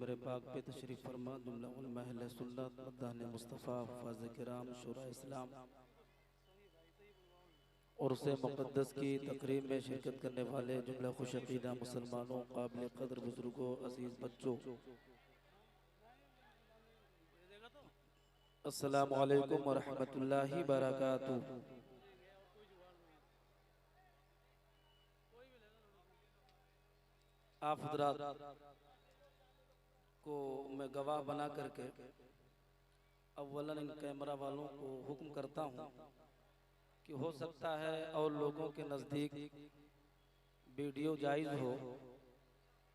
मिंबर पाक पे तशरीफ़ फरमा जुमला उलमा अहले सुन्नत मद्दान मुस्तफ़ा हफ़ाज़ किराम शुरा इस्लाम और उसे मुक़द्दस की तकरीब में शिरकत करने वाले जुमला खुश अक़ीदा मुसलमानों, काबिल क़द्र बुज़ुर्गों, अज़ीज़ बच्चों, अस्सलामु अलैकुम व रहमतुल्लाहि व बरकातुहू। आप हज़रात को मैं गवाह बना करके अव्वलन इन कैमरा वालों को हुक्म करता हूँ कि हो सकता है और लोगों के नज़दीक वीडियो जायज़ हो,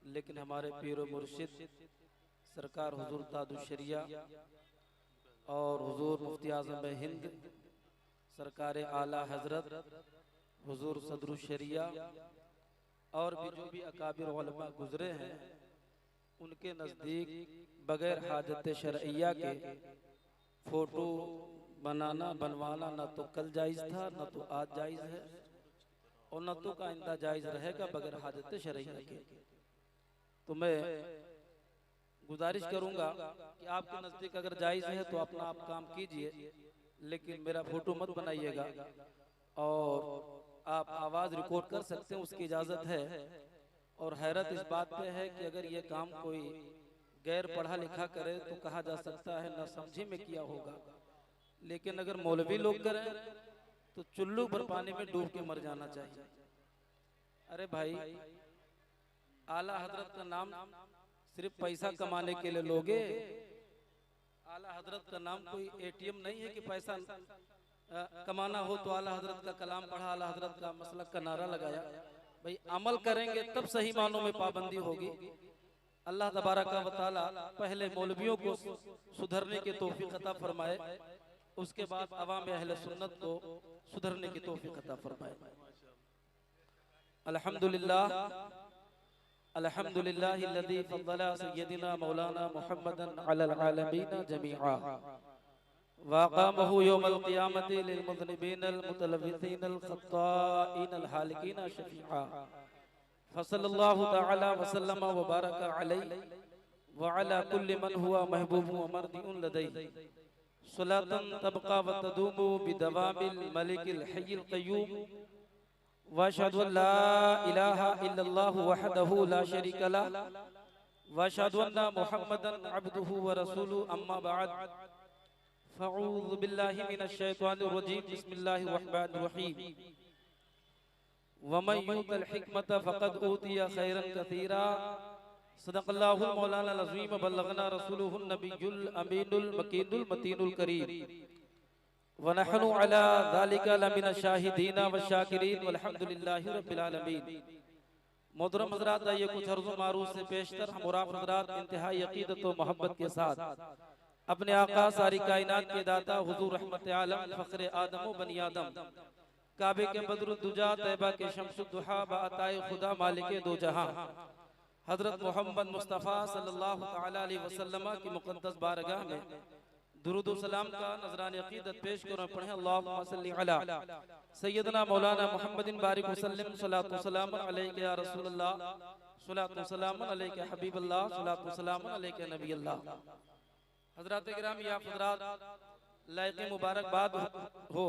लेकिन हमारे पीर मुर्शिद सरकार हुजूर ताजुश्शरिया और हुजूर मुफ्ती आज़म हिंद सरकार आला हज़रत हुजूर सदरुश्शरिया और भी जो भी अकाबिर उलमा गुजरे हैं, उनके नज़दीक बगैर हाजत शरइया के फ़ोटो बनाना बनवाना न तो कल जायज़ था, न तो आज जायज़ है और न तो आइंदा जायज़ रहेगा बगैर हाजत शरइया के। तो मैं गुजारिश करूंगा कि आपके नज़दीक अगर जायज़ है तो अपना आप काम कीजिए, लेकिन मेरा फ़ोटो मत बनाइएगा। और आप आवाज़ रिकॉर्ड कर सकते हैं, उसकी इजाज़त है। और हैरत इस बात पे है कि अगर ये काम कोई गैर पढ़ा लिखा करे तो कहा जा सकता है ना समझी में किया होगा, लेकिन अगर मौलवी लोग करें तो चुल्लू भर पानी में डूब के मर जाना चाहिए। अरे भाई, आला हजरत का नाम सिर्फ पैसा कमाने के लिए लोगे? आला हजरत का नाम कोई एटीएम नहीं है कि पैसा कमाना हो तो आला हजरत का कलाम पढ़ा, आला हजरत का मसलक का नारा लगाया। भाई अमल करेंगे तब सही मानों में पाबंदी होगी। अल्लाह तबारक व तआला पहले मौलवियों को सुधरने की तौफीक अता फरमाए, उसके बाद अवाम अहले सुन्नत को सुधरने की तौफीक अता फरमाए। अल्हम्दुलिल्लाह अल्हम्दुलिल्लाहिल्लज़ी फ़द्दला सय्यदिना मौलाना मुहम्मदन अलल आलमीन जमीआ वक़ामहु यौमल क़ियामति लिल मुज़निबीनल मुतलव्विसीनल ख़त्ताईनल हालिकीन शफ़ीआ फसल्लल्लाहु तआला व सल्लम व बारक अलैहि व अला कुल्लि मन हुवा महबूबुन व मर्दिउन लदैहि सलातन तबक़ा व तदूमु बिदवामिल मलिकिल हय्यिल क़य्यूम व अशहदु अन ला इलाहा इल्लल्लाहु वहदहु ला शरीका लहु व अशहदु अन्ना मुहम्मदन अब्दुहु व रसूलुहु अम्मा बअद फ़अऊज़ु बिल्लाहि मिनश शैतानिर रजीम बिस्मिल्लाहिर रहमानिर रहीम व मन युतिल हिकमत फ़क़द ऊतिया खैरन कसीरा सदक़ल्लाहुल मौलानाल अज़ीम बल्लगना रसूलुहुन नबियुल अमीनुल मकीनुल मतीनुल करीम व नहनु अला ज़ालिका लमिनश शाहिदीन व शाकिरीन वल्हम्दुलिल्लाहि रब्बिल आलमीन। मोहतरम हज़रात, आइए कुछ अर्ज़ मारूफ़ से पेशतर हम और आप हज़रात इंतहाई अक़ीदत व मोहब्बत के साथ अपने आका सारी कायनात के दाता हुजूर रहमत आलम फ़ख्र आदम व बनी आदम काबे के बद्रुद्दुजा तैबा के शम्सुद्दुहा बाताए खुदा मालिके दो जहां हजरत मोहम्मद मुस्तफ़ा सल्लल्लाहु तआला अलैहि वसल्लम की मुक़द्दस बारगाह में दुरूद व सलाम का नज़रान अक़ीदत पेश करो। पढ़ें अल्लाहुम्मा सल्लि अला सय्यदना मौलाना मुहम्मदिन बारिक वसल्लम सलातु व सलाम अलैका या रसूलल्लाह सलातु व सलाम अलैका हबीबल्लाह सलातु व सलाम अलैका नबील्लाह। हज़रात किराम, या हज़रात लायक़ मुबारकबाद हो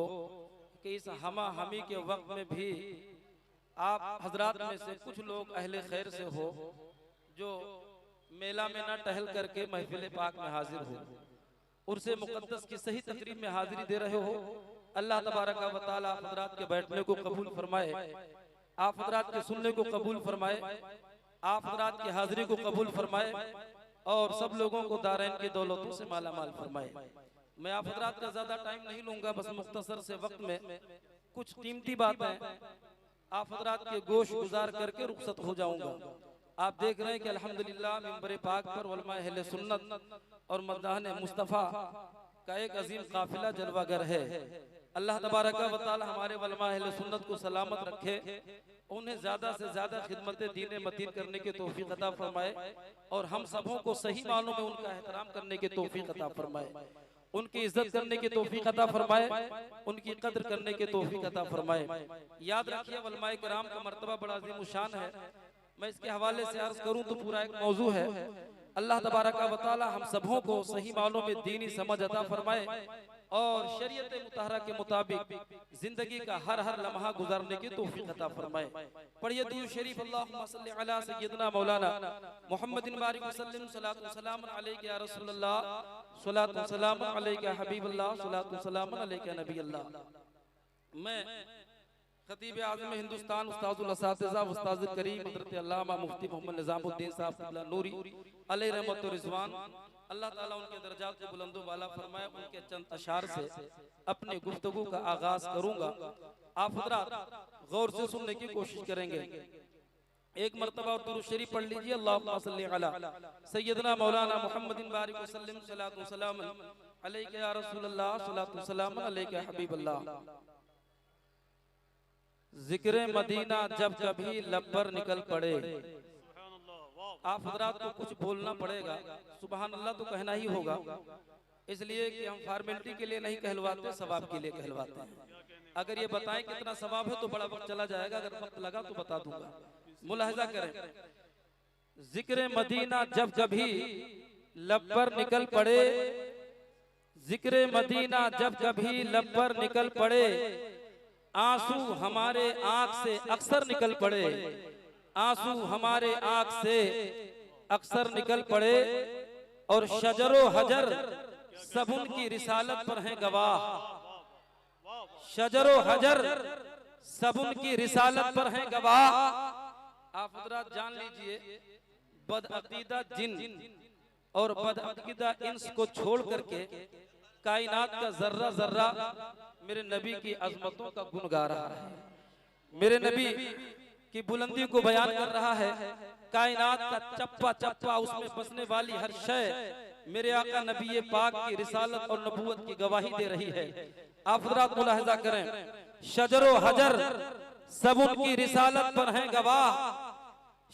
कि इस हमा हमी के वक्त में भी आप हजरात में से कुछ लोग अहले खैर से हो जो मेला में न टहल करके महफिल पाक में हाजिर हो, उर्से मुक़द्दस की सही तकरीब में हाजिरी दे रहे हो। अल्लाह तबारक व तआला आप हजरात के बैठने को कबूल फरमाए, आप हजरात के सुनने को कबूल फरमाए, आप हजरात की हाजिरी को कबूल फरमाए और सब लोगों को दारैन की दौलतों से माला माल फरमाए। मैं आप हजरात का ज्यादा टाइम नहीं लूंगा, बस मुख्तसर से वक्त में कुछ कीमती बातें आप हजरात के गोश गुजार करके रुखसत हो जाऊंगा। आप देख रहे हैं कि अल्हम्दुलिल्लाह मिंबर पाक पर उलमा अहले सुन्नत और मद्दान मुस्तफ़ा का एक अजीम काफिला जलवागर है। अल्लाह तबारक व तआला हमारे उलमा अहले सुन्नत को सलामत रखे, उन्हें ज्यादा से ज्यादा खिदमत दीन मतीन करने की तौफीक अता फरमाए और हम सबों को सही मानों में उनका एहतराम करने की तौफीक अता फरमाए, उनकी इज्जत करने की तौफीक अता फरमाए, उनकी कद्र करने की तौफीक अता फरमाए। याद रखिए उलमाए किराम का मर्तबा बड़ा अज़ीम शान है। मैं इसके हवाले से अर्ज करूं तो पूरा एक मौजू है, अल्लाह तबारक व तआला हम सबों को सही मानों में दीनी समझ अता फरमाए और शरीयत मुतहरा के मुताबिक जिंदगी का हर हर लम्हा गुजारने की तौफीक अता फरमाए। पढ़िए दुरूद शरीफ, अल्लाहुम्मा सल्ली अला सय्यिदना मौलाना मुहम्मदिन बारिक वसल्लम, सलातु व सलाम अलैका या रसूलल्लाह, सलातु व सलाम अलैका हबीबल्लाह, सलातु व सलाम अलैका नबील्लाह। मैं खतीब आज़म हिंदुस्तान उस्ताजुल असातिज़ा उस्ताजुल करीम हज़रत अल्लामा मुफ्ती मोहम्मद निज़ामुद्दीन साहब क़िबला नूरी अलैहि रहमत व रिज़वान, अल्लाह ताला उनके दर्जात को बुलंदो वाला फरमाए, उनके चंद अशार से अपनी गुफ्तगू का आगाज करूंगा। आप हज़रात गौर से सुनने की कोशिश करेंगे। एक मरतबा दुरूद शरीफ पढ़ लीजिए, अल्लाहुम्मा सल्ली अला सय्यदना मौलाना मुहम्मदिन बारिक वसल्लम, सलातु व सलाम अलैका या रसूलल्लाह, सलातु व सलाम अलैका हबीबल्लाह। जिक्र मदीना जब कभी लब पर निकल पड़े, आप हजरात को कुछ बोलना पड़ेगा, सुबहान अल्लाह तो कहना ही होगा, इसलिए कि हम फॉर्मेलिटी के लिए नहीं कहलवाते, सवाब के लिए कहलवाते हैं। अगर ये बताएं कितना सवाब है तो बड़ा वक्त चला जाएगा, अगर वक्त लगा तो बता दूंगा। मुलाहिजा करें, जिक्र मदीना जब कभी लब पर निकल पड़े, जिक्र मदीना जब कभी लब पर निकल पड़े, आंसू हमारे आंख से अक्सर निकल पड़े, आंसू हमारे आंख से अक्सर निकल पड़े, और शजरो हजर सब उनकी रिसालत पर हैं गवाह, शजरो हजर सब उनकी रिसालत पर हैं गवाह। आप हज़रात जान लीजिए, बदअकीदा जिन और बदअकीदा इंस को छोड़ करके कायनात का जर्रा जर्रा मेरे नबी की अजमतों का गुण गा रहा है, मेरे नबी की बुलंदी को बयान कर रहा है। कायनात का चप्पा चप्पा, उसमें बसने वाली हर शय मेरे आका नबी पाक की रिसालत और नबूवत की गवाही दे रही है। आप हज़रात मुलाहिजा करें, शजरो हजर सब उनकी रिसालत पर हैं गवाह,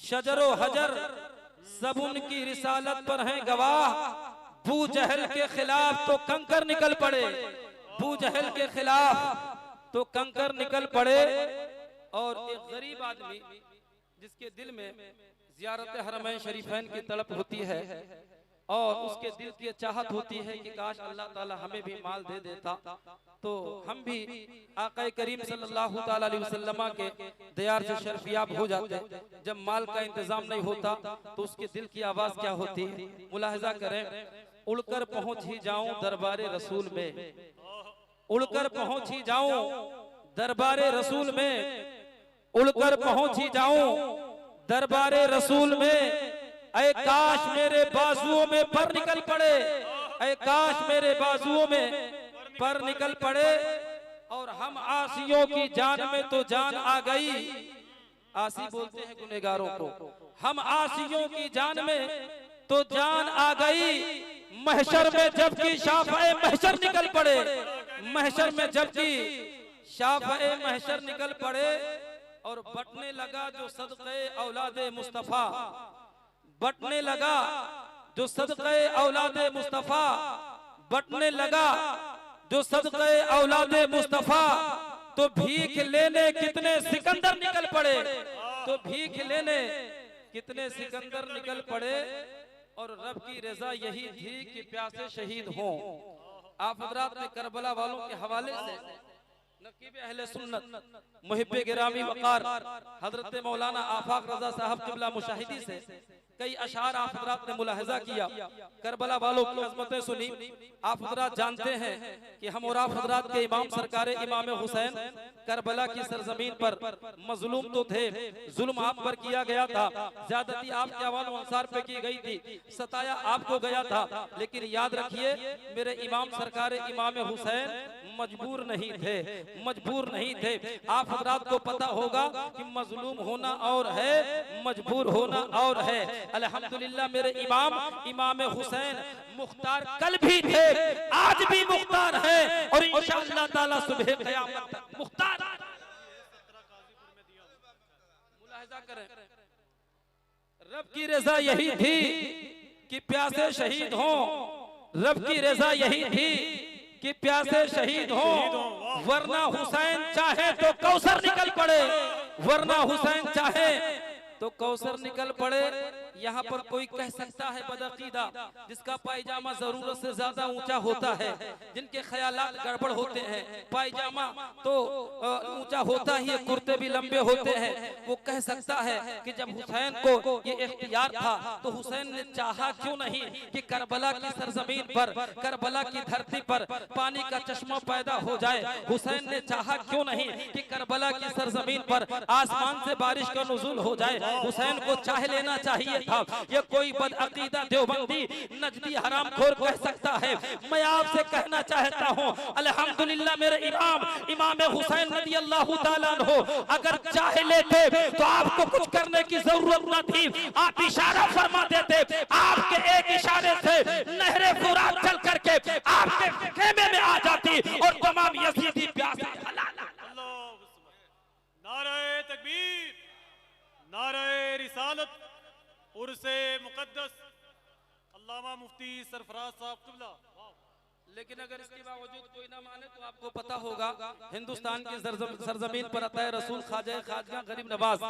शजरो हजर सब उनकी रिसालत पर हैं गवाह। बू जहल के खिलाफ तो कंकर निकल पड़े, बू जहल के खिलाफ तो कंकर निकल पड़े। और एक गरीब आदमी जिसके दिल में ज़ियारत हरमैन शरीफैन की तड़प होती है और उसके दिल की चाहत होती है कि काश अल्लाह ताला हमें भी माल दे देता तो हम भी आका करीम सल्लल्लाहु ताला अलैहि वसल्लम के दयार से शर्फियाब हो जाते। जब माल का इंतजाम नहीं होता तो उसके दिल की आवाज क्या होती है, मुलाहिजा करें। उड़कर पहुंच ही जाऊं दरबारे रसूल में, उड़कर पहुंच ही जाऊं दरबारे रसूल में, उड़कर पहुंच ही जाऊं दरबारे रसूल में। ऐ काश मेरे बाजुओं में पर निकल पड़े, ऐ काश मेरे बाजुओं में पर निकल पड़े। और हम आसियों की जान में तो जान आ गई, आसी बोलते हैं गुनहगारों को, हम आसियों की जान में तो जान आ गई। महशर में जबकि शाफ़ए महशर निकल पड़े, महशर में जबकि शाफ़ए महशर निकल पड़े। और बटने लगा जो सदक़े औलादे मुस्तफ़ा, बटने लगा जो सदक़े औलादे मुस्तफ़ा, बटने लगा जो सदक़े औलादे मुस्तफ़ा। तो भीख लेने कितने सिकंदर निकल पड़े, तो भीख लेने कितने सिकंदर निकल पड़े। और रब की रजा यही थी कि प्यासे शहीद हों। आप हज़रात ने करबला वालों के हवाले से नकीब अहले सुन्नत मुहिब्बे गिरामी वक़ार हजरत मौलाना आफाक रजा साहब क़िबला मुशाहिदी से कई अशार आप हज़रात ने मुलाहिजा किया, करबला वालों की अज़मतें सुनी। आप हज़रात जानते हैं कि हम और आप हज़रात के इमाम सरकार इमाम हुसैन करबला की सरजमीन पर मजलूम तो थे, जुल्म आप पर किया गया था, ज्यादती आपके अवान अंसार पे की गई थी, सताया आपको गया था। लेकिन याद रखिए मेरे इमाम सरकार इमाम हुसैन मजबूर नहीं थे, मजबूर नहीं थे। आप हज़रात को पता होगा कि मजलूम होना और है, मजबूर होना और है। अल्हम्दुलिल्लाह मेरे इमाम इमाम हुसैन मुख्तार कल भी थे, आज भी मुख्तार है और इंशाअल्लाह ताला सुबह क़यामत तक मुख्तार। मुलाहिजा करें, रब की रजा यही थी कि प्यासे शहीद हों, रब की रजा यही थी कि प्यासे शहीद हों। वरना हुसैन चाहे तो कौसर निकल पड़े, वरना हुसैन चाहे तो कौसर निकल पड़े। यहाँ पर कोई कह सकता है बदअकीदा जिसका पायजामा जरूरत से ज्यादा ऊंचा होता है, जिनके ख्यालात गड़बड़ होते हैं, पायजामा तो ऊंचा होता ही है, कुर्ते भी लंबे होते हैं, वो कह सकता है कि जब हुसैन को ये इख्तियार था तो हुसैन ने चाहा क्यों नहीं कि करबला की सरजमीन पर, करबला की धरती पर पानी का चश्मा पैदा हो जाए। हुसैन ने चाहा क्यों नहीं कि करबला की सरजमीन पर आसमान से बारिश का नुज़ूल हो जाए। हुसैन को चाह लेना चाहिए था। ये कोई बदअकीदा देवबंदी नजदी हरामखोर कह सकता है। मैं आपसे कहना चाहता हूँ, अल्हम्दुलिल्लाह मेरे इमाम हुसैन रज़ियल्लाहु ताला अन्हु अगर चाह लेते तो आपको कुछ करने की जरूरत न थी, आप इशारा फरमा देते, आपके एक इशारे से नहरे फुरात चल करके आपके खेमे में आ जाती और तमाम यजीदी प्यासे नारे तकबीर, नारे रिसालत, उर्से मुकद्दस अल्लामा मुफ्ती सरफराज साहब क़िबला। लेकिन अगर इसके बावजूद कोई ना माने तो आपको पता होगा हिंदुस्तान की सरजमीन पर अता रसूल ख्वाजा गरीब नवाज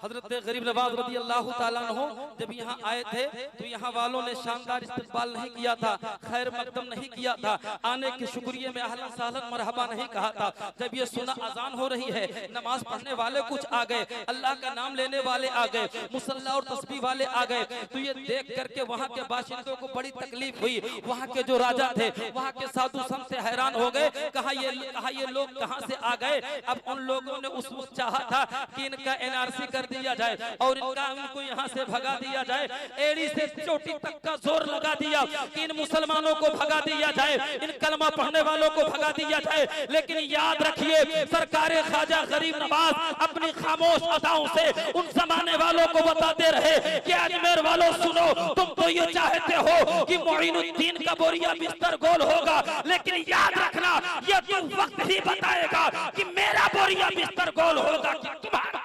हजरत गरीब नवाज रज़ियल्लाहु ताला अन्हु जब यहाँ आए थे तो यहाँ वालों ने शानदार इस्तकबाल नहीं किया था, खैर मकदम नहीं किया था, आने के शुक्रिया में अहलन सहलन मरहबा नहीं कहा था। जब ये सुना अजान हो रही है, नमाज पढ़ने वाले कुछ आ गए, अल्लाह का नाम लेने वाले आ गए, मुसल्ला और तस्बीह वाले आ गए, तो ये देख करके वहाँ के बाशिंदों को बड़ी तकलीफ हुई। वहाँ के जो राजा थे, वहाँ के साधु संत से हैरान हो गए, कहा ये लोग कहां से आ गए। अब उन लोगों ने उस वक्त चाहा था कि इनका एनआरसी कर दिया जाए और इनको यहां से भगा दिया जाए, एड़ी से चोटी तक का जोर लगा दिया कि इन मुसलमानों को भगा दिया जाए, इन कलमा पढ़ने वालों को भगा दिया जाए। लेकिन याद रखिए, सरकारे ख्वाजा गरीब नवाज अपनी खामोश अदाओं से उन जमाने वालों को बताते रहे कि अजमेर वालों सुनो, तुम तो ये चाहते हो कि मोइनुद्दीन का बोरिया बिस्तर गोल होगा, लेकिन याद रखना ये तो वक्त ही बताएगा कि मेरा बोरिया बिस्तर गोल होगा कि तुम्हारा।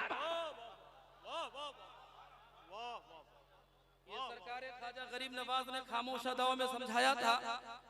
सरकारे ख्वाजा गरीब नवाज ने खामोश अदाओं में समझाया था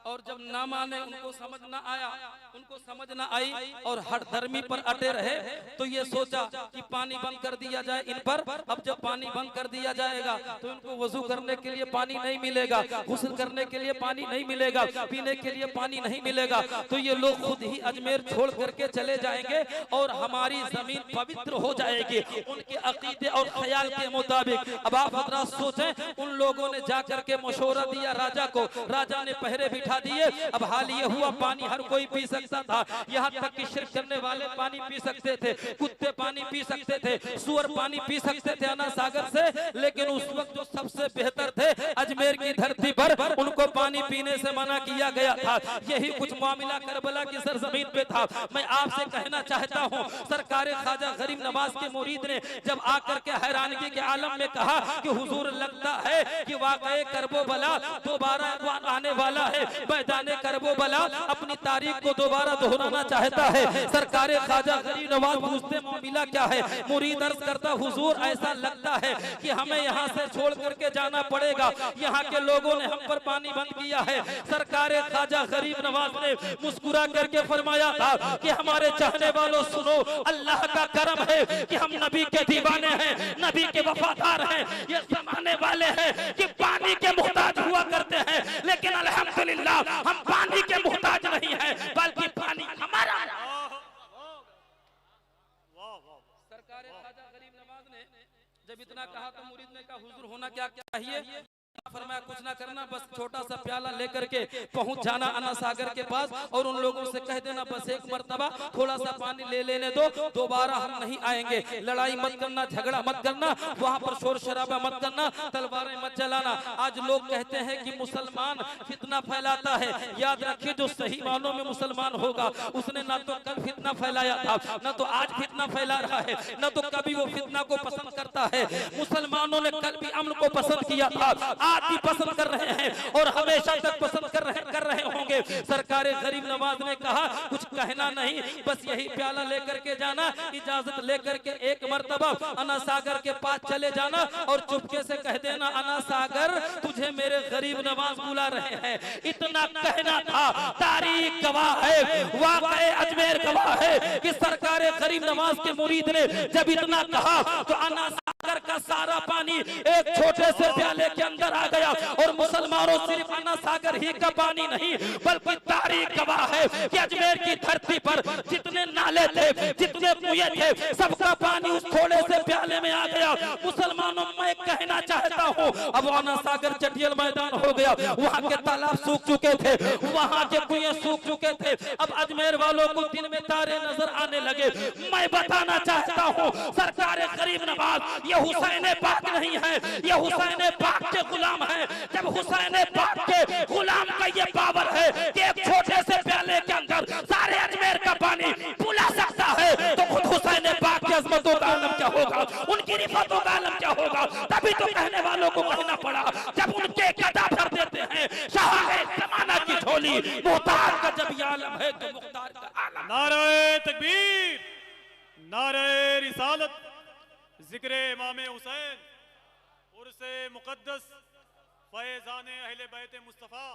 और जब ना माने, उनको समझ ना आया, उनको समझ ना आई और हर धर्मी पर अटे रहे, तो ये सोचा कि पानी बंद कर दिया जाए इन पर। अब जब पानी बंद कर दिया जाएगा तो इनको वजू करने के लिए पानी नहीं मिलेगा, गुस्ल करने के लिए पानी नहीं मिलेगा, पीने के लिए पानी नहीं मिलेगा, तो ये लोग खुद ही अजमेर छोड़ करके चले जाएंगे और हमारी जमीन पवित्र हो जाएगी उनके अकीदे और ख्याल के मुताबिक। अब आप हजरात सोचें, उन लोगों ने जाकर के मशवरा दिया राजा को, राजा ने पहरे बिठा दिए। अब हाल ये हुआ, पानी हर कोई पी सकता था, यहाँ तक कि शिरक करने वाले पानी पी सकते थे, कुत्ते पानी पी सकते थे, सुअर पानी पी सकते थे अना सागर से। लेकिन उस वक्त जो सबसे बेहतर थे अजमेर की धरती पर, उनको पानी पीने से मना किया गया था। यही कुछ मामला करबला की सरजमीन पे था। मैं आपसे कहना चाहता हूँ, सरकारे ख्वाजा गरीब नवाज के मुरीद ने जब आकर के हैरानगी के आलम में कहा कि हुजूर लगता है कि वाक़ई करबो बला दोबारा आने वाला है, मैदाने करबो बला अपनी तारीख को दोबारा दोहराना चाहता है। सरकारे ख्वाजा गरीब नवाज पूछते मामला क्या है? मुरीद अर्ज करता, हुजूर ऐसा लगता है कि हमें यहाँ से छोड़ करके जाना पड़ेगा, यहाँ के लोगों ने हम पर पानी बंद किया है। सरकारे ख्वाजा गरीब नवाज ने मुस्कुरा करके फरमाया था कि हमारे चाहने वालों सुनो, अल्लाह का करम है कि हम नबी के दीवाने हैं, नबी के वफादार हैं। ये जमाने वाले हैं कि पानी के मुहताज हुआ करते हैं, लेकिन अल्हम्दुलिल्लाह हम पानी के मुहताज नहीं हैं, बल्कि पानी हमारा। सरकारे ख्वाजा गरीब नवाज ने जब इतना कहा तो मुरीद ने कहा, हुजूर होना क्या चाहिए? फरमाया कुछ ना करना, बस छोटा सा प्याला लेकर के पहुंच जाना अना सागर के पास और उन लोगों से कह देना बस एक मर्तबा थोड़ा सा पानी ले लेने दो, दोबारा हम नहीं आएंगे। लड़ाई मत करना, झगड़ा मत करना, वहां पर शोर शराबा मत करना, तलवारें मत चलाना। आज लोग कहते हैं कि मुसलमान फितना फैलाता है। याद रखिए, जो सही मानों में मुसलमान होगा उसने ना तो कल फितना फैलाया था, ना तो आज फितना फैला रहा है, ना तो कभी वो फितना को पसंद करता है। मुसलमानों ने कल भी अमन को पसंद किया था, आज भी पसंद कर रहे हैं और हमेशा तक पसंद कर रहे होंगे। सरकारे गरीब नवाज ने कहा कुछ कहना नहीं, बस यही प्याला लेकर के जाना, इजाजत लेकर के एक मर्तबा अना सागर के पास चले जाना और चुपके से कह देना, अना सागर तुझे मेरे गरीब नवाज बुला रहे हैं। इतना कहना था, तारीख गवाह है, वाक़ई अजमेर गवाह है कि सरकारे गरीब नवाज के मुरीद ने जब इतना कहा तो अना सागर का सारा पानी एक छोटे से प्याले के अंदर आ गया। और मुसलमानों सिर्फ अन्ना सागर ही का पानी नहीं बल्कि तारीख गवाह है कि अजमेर की धरती पर जितने नाले थे, जितने कुएं थे, सबका पानी उस थोड़े से प्याले में आ गया। मुसलमानों, मैं कहना चाहता हूँ अब अन्ना सागर चटियल मैदान हो गया, वहाँ के तालाब सूख चुके थे, वहाँ के कुएं सूख चुके थे। अब अजमेर वालों को दिन में तारे नजर आने लगे। मैं बताना चाहता हूँ सरकार गरीब नवाज ये हुसैन पाक नहीं है, ये हुसैन पाक के गुलाम है। जब हुसैन पाक के गुलाम का ये पावर है कि एक छोटे से प्याले के अंदर सारे अजमेर का पानी बुला सकता है, तो खुद हुसैन पाक की अजमतों का आलम क्या होगा, उनकी रिफतों का आलम क्या होगा। तभी तो कहने वालों को कहना पड़ा जब उनके गदा भर देते हैं शाह जमाना की झोली, मुख्तार का जब ये आलम है तो मुख्तार का आलम। नारे तकबीर, नारे रिसालत, जिक्र इमाम हुसैन उर्से मुकद्दस फैज़ाने अहले बैत मुस्तफ़ा।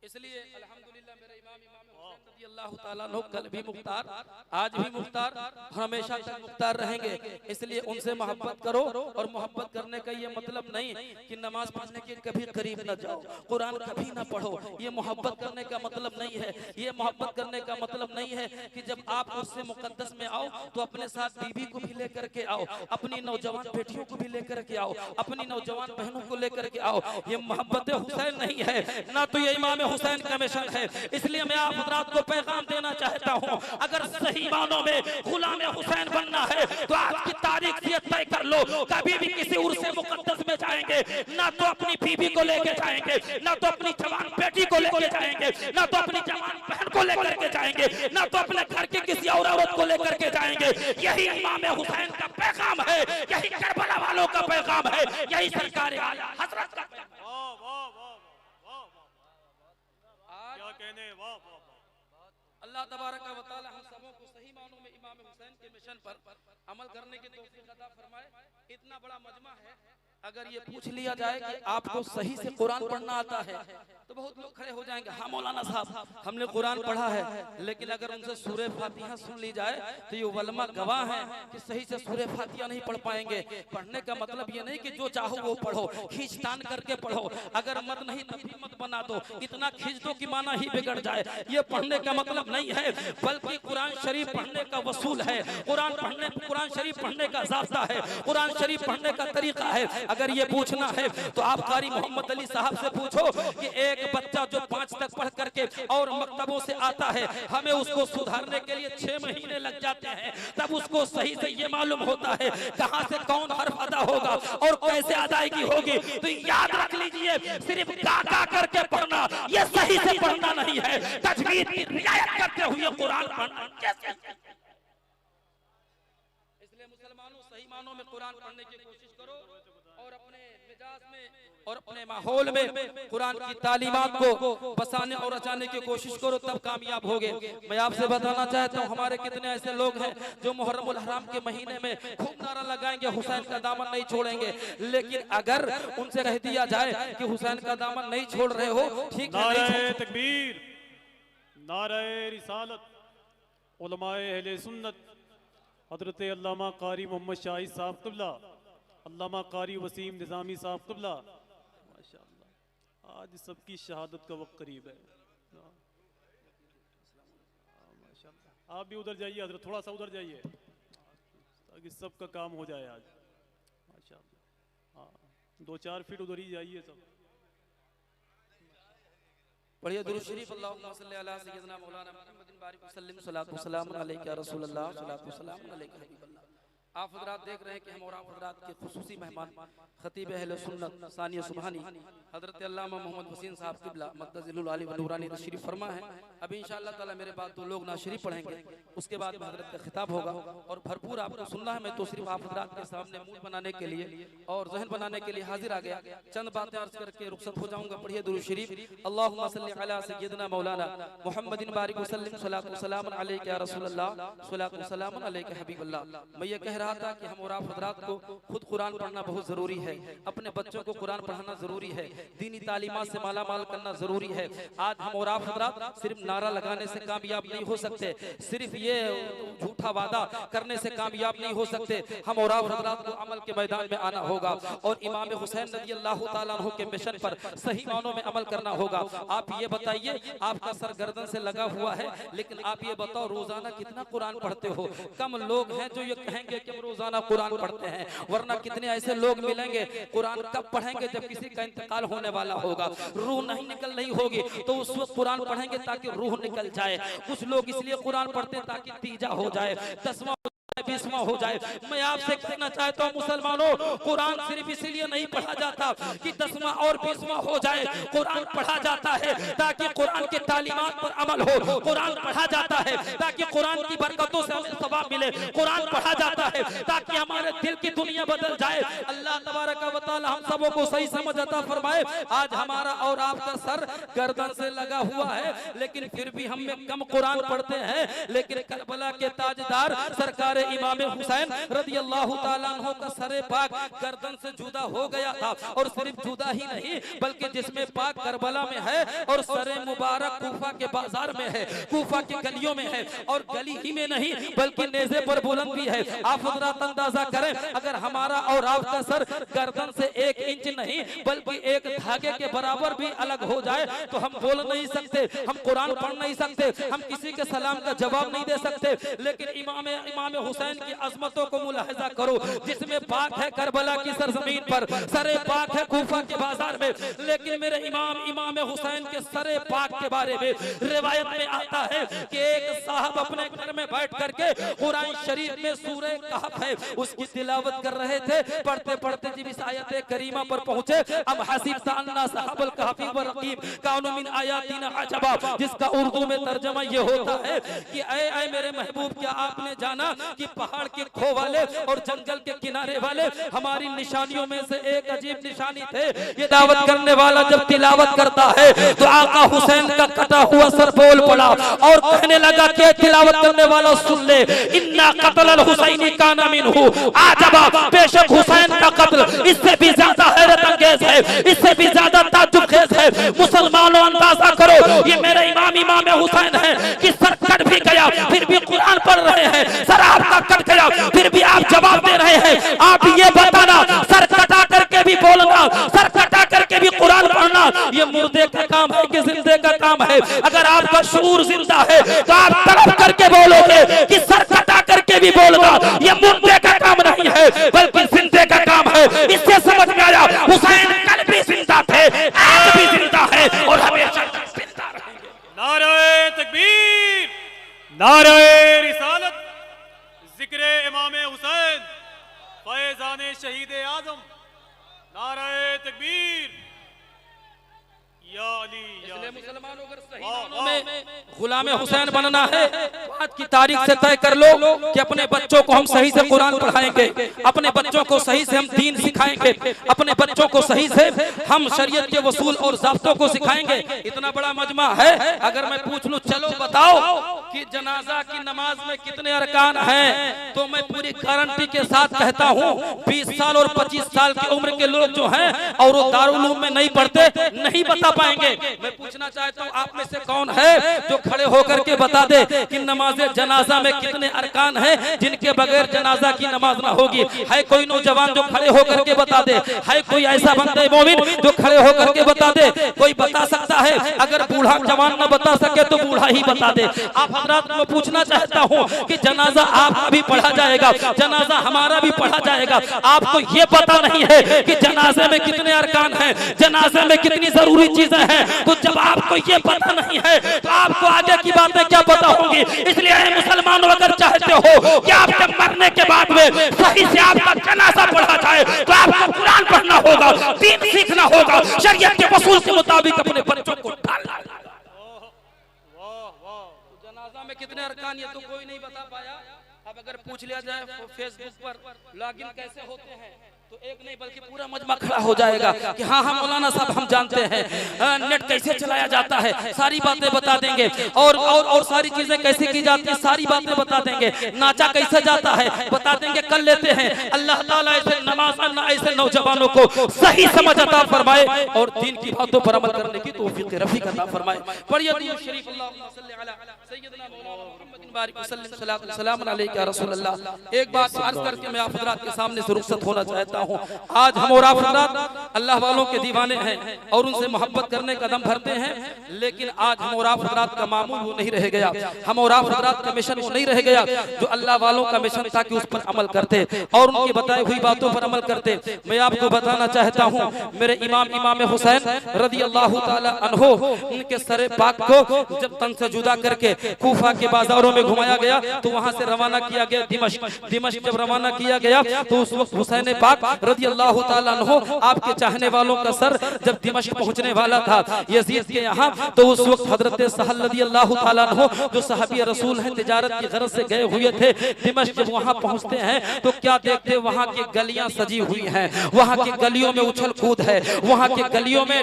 इसलिए अल्हम्दुलिल्लाह मेरे इमाम हुसैन रज़ी अल्लाह ताला अन्हु कल भी मुख्तार, आज भी मुख्तार, हमेशा तक मुख्तार रहेंगे। इसलिए उनसे मोहब्बत करो। और मोहब्बत करने का ये मतलब नहीं कि नमाज पढ़ने के कभी करीब न जाओ, कुरान कभी न पढ़ो, ये मोहब्बत करने का मतलब नहीं है। ये मोहब्बत करने का मतलब नहीं है कि जब आप उससे मुकद्दस में आओ तो अपने साथ बीबी को भी लेकर के आओ, अपनी नौजवान बेटियों को भी लेकर के आओ, अपनी नौजवान बहनों को लेकर के आओ। ये मोहब्बत हुसैन नहीं है, ना तो ये इमाम हुसैन का मिशन है। इसलिए मैं आप हज़रात को पैगाम देना चाहता हूँ, अगर सही मानों में गुलाम हुसैन बनना है तो आज की तारीख से तय कर लो, कभी भी किसी उर्से मुकद्दस में जाएंगे ना तो अपनी बीबी को लेके जाएंगे, ना तो अपनी जवान बेटी को लेके जाएंगे, ना तो अपनी जवान बहन को लेकर के जाएंगे, ना तो अपने घर के किसी और औरत को लेकर के जाएंगे। यही इमाम हुसैन का पैगाम है, यही करबला वालों का पैगाम है, यही सरकार आला हज़रत का पैगाम है। क्या कहने, वाह वाह। अल्लाह तबारक व तआला हम सबों को सही मानों में इमाम हुसैन के मिशन पर अमल करने की तौफीक अता फरमाए। इतना बड़ा मजमा है, अगर ये पूछ लिया जाए कि आपको सही से कुरान पढ़ना आता है तो बहुत लोग खड़े हो जाएंगे, हाँ मौलाना साहब हमने कुरान पढ़ा है। लेकिन अगर उनसे सूरह फातिहा सुन ली जाए तो ये उलमा गवाह हैं कि सही से सूरह फातिहा नहीं पढ़ पाएंगे। पढ़ने का मतलब ये नहीं कि जो चाहो वो पढ़ो, खींचतान करके पढ़ो, अगर मत नहीं तब भी मत बना दो, इतना खींच दो कि माना ही बिगड़ जाए। ये पढ़ने का मतलब नहीं है, बल्कि कुरान शरीफ पढ़ने का वसूल है, कुरान शरीफ पढ़ने का ज़ाब्ता है, कुरान शरीफ पढ़ने का तरीका है। अगर ये पूछना है तो आप कारी मोहम्मद अली साहब से पूछो कि एक बच्चा जो 5 तक पढ़ करके और मकतबों से आता है, हमें उसको सुधारने के लिए 6 महीने लग जाते हैं, तब उसको सही से ये मालूम होता है कहां से कौन हर्फ अदा होगा और कैसे अदायगी होगी। तो याद रख लीजिए, सिर्फ गा करके पढ़ना ये सही से पढ़ना नहीं है, तजवीद की रियायत करते हुए कुरान पढ़ना। इसलिए मुसलमानों सही मानों में कुरान पढ़ने की कोशिश करो और अपने मिजाज में और अपने माहौल में कुरान की तालीमात को बसाने और रचाने की कोशिश करो, तब कामयाब होगे। मैं आपसे बताना चाहता हूँ, हमारे कितने ऐसे लोग हैं जो मुहर्रमुल हराम के महीने में खूब नारा लगाएंगे हुसैन का दामन नहीं छोड़ेंगे, लेकिन अगर उनसे कह दिया जाए कि हुसैन का दामन नहीं छोड़ रहे हो, ठीक है, नारे तकबीर, नारे रिसालत, उलमाए अहले सुन्नत हजरत अल्लामा कारी मोहम्मद शाहिद साहब क़िबला, अल्लामा कारी वसीम निज़ामी साहब क़िबला, माशाअल्लाह आज सबकी शहादत का वक्त करीब है। माशाअल्लाह आप भी उधर जाइए हजरत, थोड़ा सा उधर जाइए ताकि सबका काम हो जाए आज। माशाअल्लाह हाँ, 2-4 फीट उधर ही जाइए सब। पढ़िए दुरूद शरीफ, अल्लाहुम्मा सल्ली अला सय्यिदना मौलाना मुहम्मदिन बारिक वसल्लम, सल्लल्लाहु अलैहि वसल्लम अलैका रसूलल्लाह, सल्लल्लाहु अलैहि अलैका हबीबल्लाह। आप हजरात देख रहे हैं कि हम और आप हजरात के खुसूसी मेहमान खतीब अहले सुन्नत सानिया सुबहानी हजरत अल्लामा मोहम्मद हुसैन साहब क़िबला मक़दसिल आली व नूरानी तशरीफ फरमा है। अभी इंशाअल्लाह ताला मेरे बाद 2 लोग नाशरीफ पढ़ेंगे, उसके बाद में हजरत का खिताब होगा और भरपूर आपको सुनना है। मैं तो सिर्फ आप हजरात के सामने मूड बनाने के लिए और जहन बनाने के लिए हाजिर आ गया, चंद बातें अर्ज करके रुखसत हो जाऊंगा। पढ़िए दुरूद शरीफ, अल्लाहुम्मा सल्ली अला सय्यिदना मौलाना मुहम्मदिन बारिक वसल्लम, सल्लल्लाहु अलैहि अलैका या रसूलल्लाह, सल्लल्लाहु अलैहि अलैका हबीबल्लाह। मैं ये कह रहा था कि हम और आप हजरात को खुद कुरान पढ़ना बहुत जरूरी है, अपने बच्चों को कुरान पढ़ाना जरूरी है, दीनी तालीमात से माला माल करना जरूरी है। आज हम और आप हजरात सिर्फ नारा लगाने से कामयाब नहीं हो सकते, सिर्फ ये झूठा वादा करने से कामयाब नहीं हो सकते। हम और आप हजरात को अमल के मैदान में आना होगा और इमाम हुसैन रज़ी अल्लाह ताला अन्हु के मिशन पर सही मानों में अमल करना होगा। आप ये बताइए, आपका सर गर्दन से लगा हुआ है, लेकिन आप ये बताओ रोजाना कितना कुरान पढ़ते हो? कम लोग हैं जो ये कहेंगे कि हम रोजाना कुरान पढ़ते हैं, वरना कितने ऐसे लोग मिलेंगे कुरान कब पढ़ेंगे? जब किसी का इंतकाल होने वाला होगा, रूह नहीं निकल रही होगी, तो उस वक्त कुरान पढ़ेंगे ताकि रूह निकल जाए। कुछ लोग इसलिए कुरान पढ़ते हैं ताकि तीजा हो जाए, 10वां 20वां हो जाए। मैं आपसे कहना चाहता हूँ मुसलमानों, कुरान सिर्फ इसीलिए नहीं पढ़ा जाता कि 10वां और 20वां हो जाए। कुरान पढ़ा जाता है ताकि कुरान के तालीमात पर अमल हो। कुरान पढ़ा जाता है ताकि कुरान की बरकतों से हमें सवाब मिले। कुरान पढ़ा जाता है ताकि हमारे दिल की दुनिया बदल जाए। अल्लाह तबारक व तआला हम सबों को सही समझ अता फरमाए। आज हमारा और आपका सर गर्दन से लगा हुआ है, लेकिन फिर भी हम में कम कुरान पढ़ते हैं। लेकिन करबला के ताजदार सरकार इमाम हुसैन रज़ियल्लाहु ताला अन्हु का सरे पाक गर्दन से जुदा हो गया था, और सिर्फ जुदा ही नहीं बल्कि जिसमें पाक करबला में है और सरे मुबारक कूफा के बाजार में है, कूफा की गलियों में है, और गली ही में नहीं बल्कि नेज़े पर बुलंद भी है। आप हज़रात अंदाजा करें, अगर हमारा और आपका सर गर्दन से 1 इंच नहीं बल्कि एक धागे के बराबर भी अलग हो जाए तो हम बोल नहीं सकते, हम कुरान पढ़ नहीं सकते, हम किसी के सलाम का जवाब नहीं दे सकते। लेकिन इमाम हुसैन की अजमतों को मुलाहिजा करो, जिसमें पाक है करबला की सरजमीन पर, सरे पाक है कूफा के बाजार में। लेकिन मेरे इमाम हुसैन के सरे पाक के बारे में रिवायत में आता है कि एक साहब अपने घर में बैठ करके कुरान शरीफ में सूरह कहफ है उसकी तिलावत कर रहे थे। पढ़ते पढ़ते जब इस आयत करीमा पर पहुंचे, अब हसीबता अन्ना साहबल कहफी व रकीब कानू मिन आयातिना अजबा, जिसका उर्दू में तर्जुमा ये होता है कि ऐ मेरे महबूब, क्या आपने जाना कि पहाड़ के खो वाले और जंगल के किनारे वाले हमारी निशानियों में से एक अजीब निशानी थे। ये दावत करने वाला जब तिलावत करता है तो आका हुसैन का कटा हुआ सर बोल पड़ा और कहने लगा कि तिलावत करने वाला सुन ले, इन्ना कत्ल अल हुसैनी काना मिनहु आजबा, बेशक हुसैन का कत्ल इससे भी ज्यादा हैरत अंगेज है, इससे भी ज्यादा ताज्जुब खेज है। मुसलमानों अंदाजा करो, ये मेरे इमाम हुसैन है कि सर कट भी गया फिर भी कुरान पढ़ रहे हैं, सर आपका कट गया फिर भी आप जवाब दे रहे हैं। आप ये बताना, सर कटा करके भी बोलना, सर कटा करके भी कुरान पढ़ना, ये मुर्दे का काम है कि जिंदे का काम है? अगर आपका शऊर जिंदा है तो आप तड़प करके बोलोगे कि सर कटा करके भी बोलना, ये मुर्दे का काम नहीं है बल्कि जिंदे का काम है। इससे समझ में आया हुसैन कल भी जिंदा थे, आज भी जिंदा है और हमेशा जिंदा रहेंगे। नारे तकबीर, नारे रिसालत, जिक्रे इमाम हुसैन, फैजाने शहीद आजम, नारे तकबीर, या अली या इसलिए मुसलमानों अगर सही मानों में गुलाम हुसैन बनना है, आज की तारीख से तय कर लो कि अपने बच्चों को हम सही से कुरान पढ़ाएंगे, अपने बच्चों को सही से हम दीन सिखाएंगे, अपने बच्चों को सही से हम शरीयत के वसूल और ज़ाब्तों को सिखाएंगे। इतना बड़ा मजमा है, अगर मैं पूछ लूं चलो बताओ कि जनाजा की नमाज में कितने अरकान हैं, तो मैं पूरी गारंटी के साथ कहता हूँ 20 साल और 25 साल की उम्र के लोग जो हैं और वो दारुल उलूम में नहीं पढ़ते, नहीं बता पाएंगे। मैं पूछना चाहता हूँ आप में से कौन है जो खड़े होकर के बता दे कि नमाज जनाजा में कितने अरकान हैं जिनके बगैर जनाजा की नमाज ना होगी? है कोई नौजवान जो खड़े होकर के बता दे? है कोई ऐसा बंदे मोमिन जो खड़े होकर के बता दे? कोई बता सकता है? अगर बूढ़ा जवान ना बता सके तो बूढ़ा ही बता दे। आप हजरात को पूछना चाहता हूँ कि जनाजा आपका भी पढ़ा जाएगा, जनाजा हमारा भी पढ़ा जाएगा। आपको ये पता नहीं है कि जनाजे में कितने अरकान हैं, जनाजे में कितनी जरूरी चीजें हैं। तो जब आपको ये पता नहीं है तो आपको आगे की बातें क्या पता होंगी? इसलिए मुसलमानों अगर चाहते हो कि आपके मरने के बाद में सही से आपका जनाजा पढ़ा जाए तो आपको कुरान पढ़ना होगा, दीन सीखना होगा, शरीयत के वसूल के मुताबिक अपने बच्चों को डालना होगा। जनाजा में कितने अरकान ये तो कोई नहीं बता पाया। अब अगर पूछ लिया जाए फेसबुक पर लॉगिन कैसे होते हैं तो एक नहीं बल्कि पूरा मजमा खड़ा हो जाएगा कि हाँ हाँ मौलाना साहब हम जानते हैं नेट कैसे चलाया जाता है, सारी बातें बता देंगे, और सारी चीजें कैसे की जाती है सारी बातें बता देंगे, नाचा कैसे जाता है बता देंगे, कर लेते हैं। अल्लाह ताला ऐसे नमाज ऐसे नौजवानों को सही समझ अता फरमाए और दीन की बातों पर अमल करने की तौफीक रफीक अता फरमाए। पढ़िए दुरूद शरीफ, अल्लाहुम्मा सल्ली अला सय्यिदना मौलाना मुहम्मदिन बारिक वसल्लम सल्लल्लाहु सलाम अलैका या रसूल अल्लाह। एक बात अर्ज करके मैं आप हज़रात के सामने से रुखसत होना चाहता हूँ। आज हम और आप हज़रात अल्लाह वालों के दीवाने हैं और उनसे मोहब्बत करने का दम भरते हैं, लेकिन आज हम और आप हज़रात का मामूल वो नहीं रह गया, हम और आप हज़रात का मिशन वो नहीं रह गया जो अल्लाह वालों का मिशन था कि उस पर अमल करते और उनकी बताई हुई बातों पर अमल करते। मैं आपको बताना चाहता हूँ, मेरे इमाम हुसैन रज़ी अल्लाह ताला अन्हो उनके सरे पाक को जब तन से जुदा करके कूफा के बाजारों में घुमाया गया तो वहां से रवाना किया गया दिमश्क जब रवाना किया गया तो उस वक्त हुसैन पाक रज़ी अल्लाह ताला अन्हो आपके चाहने वालों का सर जब दिमश्क पहुंचने वाला था यजीद के यहाँ, तो उस वक्त हजरत सहल रज़ी अल्लाह ताला अन्हो जो सहाबी रसूल हैं तिजारत की गरज से गए हुए थे, दिमश्क जब वहां पहुंचते हैं तो क्या देखते, वहां की गलियां सजी हुई हैं, वहां की गलियों में उछल कूद है, वहां की गलियों में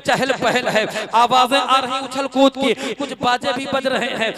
चहल पहल है, आवाजें आ रही उछल कूद की, कुछ बाजे भी बज रहे हैं,